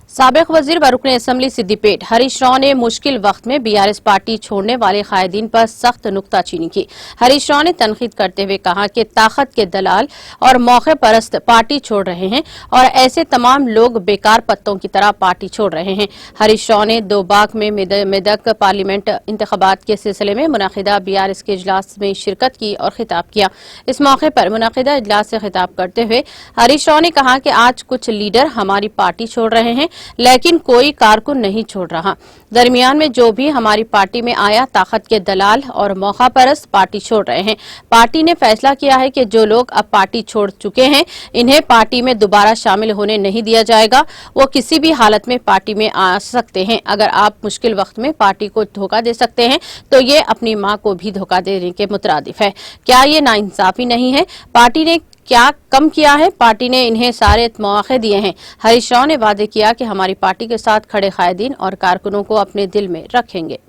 साबिक वजीर व रुकन असम्बली सिद्दीपेट हरीश राव ने मुश्किल वक्त में बीआरएस पार्टी छोड़ने वाले कायदीन पर सख्त नुक्ताचीनी की। हरीश राव ने तनकीद करते हुए कहा कि ताकत के दलाल और मौके परस्त पार्टी छोड़ रहे हैं और ऐसे तमाम लोग बेकार पत्तों की तरह पार्टी छोड़ रहे हैं। हरीश राव ने दोबाग में मेदक पार्लियामेंट इंतखाबात के सिलसिले में मुनाकिदा बीआरएस के इजलास में शिरकत की और खिताब किया। इस मौके पर मुनाकिदा इजलास से खिताब करते हुए हरीश राव ने कहा कि आज कुछ लीडर हमारी पार्टी छोड़ रहे हैं, लेकिन कोई कारकुन नहीं छोड़ रहा। दरमियान में जो भी हमारी पार्टी में आया ताकत के दलाल और मौका परस्त पार्टी छोड़ रहे हैं। पार्टी ने फैसला किया है कि जो लोग अब पार्टी छोड़ चुके हैं इन्हें पार्टी में दोबारा शामिल होने नहीं दिया जाएगा। वो किसी भी हालत में पार्टी में आ सकते हैं। अगर आप मुश्किल वक्त में पार्टी को धोखा दे सकते हैं तो ये अपनी मां को भी धोखा देने के मुतरादिफ है। क्या ये नाइंसाफी नहीं है? पार्टी ने क्या कम किया है? पार्टी ने इन्हें सारे मौके दिए हैं। हरीश राव ने वादे किया कि हमारी पार्टी के साथ खड़े कायदीन और कारकुनों को अपने दिल में रखेंगे।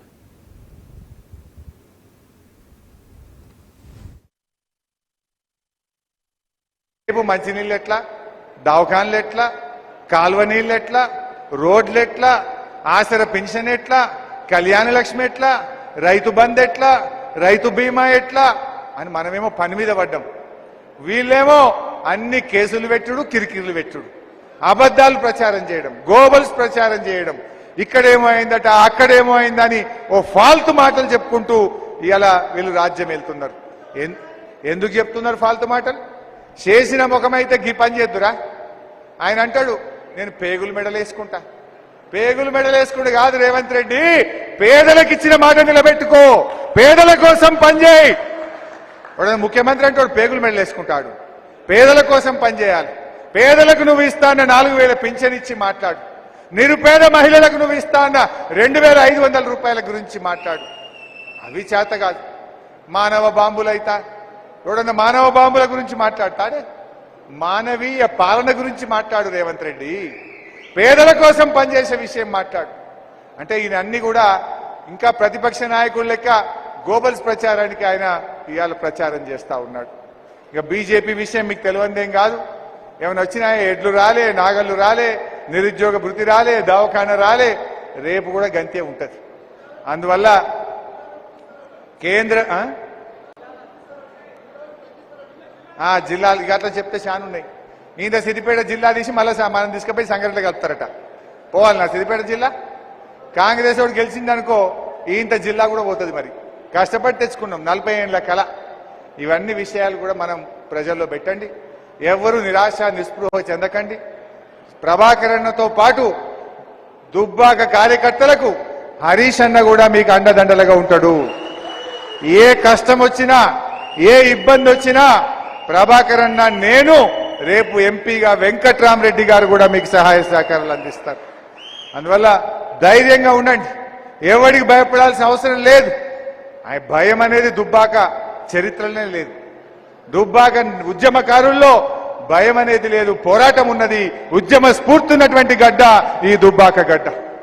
మంచినీళ్ళు ఎట్లా, దవాఖానలు ఎట్లా, కాలువ నీళ్ళు ఎట్లా, రోడ్లు ఎట్లా, ఆసర పెన్షన్ ఎట్లా, కళ్యాణ లక్ష్మి ఎట్లా, రైతు బంధు ఎట్లా, రైతు బీమా ఎట్లా అని మనమేమో పని మీద పడ్డాం. వీళ్ళేమో అన్ని కేసులు పెట్టుడు, కిరికిరులు పెట్టుడు, అబద్ధాలు ప్రచారం చేయడం, గోబల్స్ ప్రచారం చేయడం, ఇక్కడేమో అయిందట అక్కడేమో అయిందని ఓ ఫాల్తు మాటలు చెప్పుకుంటూ ఇలా వీళ్ళు రాజ్యం వెళ్తున్నారు. ఎందుకు చెప్తున్నారు ఫాల్తు మాటలు? చేసిన ముఖమైతే గీ పని చేద్దురా. ఆయన అంటాడు నేను పేగులు మెడలేసుకుంటా. పేగులు మెడలేసుకుంటూ కాదు రేవంత్ రెడ్డి, పేదలకు ఇచ్చిన మాట నిలబెట్టుకో, పేదల కోసం పనిచేయి. ముఖ్యమంత్రి అంటాడు పేగులు మెడలేసుకుంటాడు. పేదల కోసం పనిచేయాలి. పేదలకు నువ్వు ఇస్తాన్న 4000 పింఛన్ ఇచ్చి మాట్లాడు. నిరుపేద మహిళలకు నువ్వు ఇస్తాన్న 2500 రూపాయల గురించి మాట్లాడు. అవి చేత కాదు. మానవ బాంబులైతా ఎవడన్నా మానవ బాంబుల గురించి మాట్లాడతాడే? మానవీయ పాలన గురించి మాట్లాడు రేవంత్ రెడ్డి. పేదల కోసం పనిచేసే విషయం మాట్లాడు. అంటే ఈయన అన్ని కూడా ఇంకా ప్రతిపక్ష నాయకుల లెక్క గోబల్స్ ప్రచారానికి ఆయన ఇవాళ ప్రచారం చేస్తా ఉన్నాడు. ఇక బీజేపీ విషయం మీకు తెలియదేం కాదు. ఏమైనా వచ్చినా ఎడ్లు రాలే, నాగళ్ళు రాలే, నిరుద్యోగ భృతి రాలే, దవాఖాన రాలే, రేపు కూడా గంతే ఉంటది. అందువల్ల కేంద్ర జిల్లాలు అట్లా చెప్తే చాలా ఉన్నాయి. ఈయన సిద్దిపేట జిల్లా తీసి మళ్ళీ మనం తీసుకుపోయి సంఘటనలు కలుపుతారట. పోవాలి నా సిద్దిపేట జిల్లా. కాంగ్రెస్ వాడు గెలిచిందనుకో ఈయంత జిల్లా కూడా పోతుంది. మరి కష్టపడి తెచ్చుకున్నాం 40 ఏళ్ల కళ. ఇవన్నీ విషయాలు కూడా మనం ప్రజల్లో పెట్టండి. ఎవరు నిరాశ నిస్పృహ చెందకండి. ప్రభాకరన్నతో పాటు దుబ్బాక కార్యకర్తలకు హరీష్ అన్న కూడా మీకు అండదండలుగా ఉంటాడు. ఏ కష్టం వచ్చినా ఏ ఇబ్బంది వచ్చినా ప్రభాకర్ అన్న నేను రేపు ఎంపీగా వెంకట్రామరెడ్డి గారు కూడా మీకు సహాయ సహకారాలు అందిస్తారు. అందువల్ల ధైర్యంగా ఉండండి. ఎవరికి భయపడాల్సిన అవసరం లేదు. భయం అనేది దుబ్బాక చరిత్రనే లేదు. దుబ్బాక ఉద్యమకారుల్లో భయం అనేది లేదు. పోరాటం ఉన్నది. ఉద్యమ స్ఫూర్తి ఉన్నటువంటి గడ్డ ఈ దుబ్బాక గడ్డ.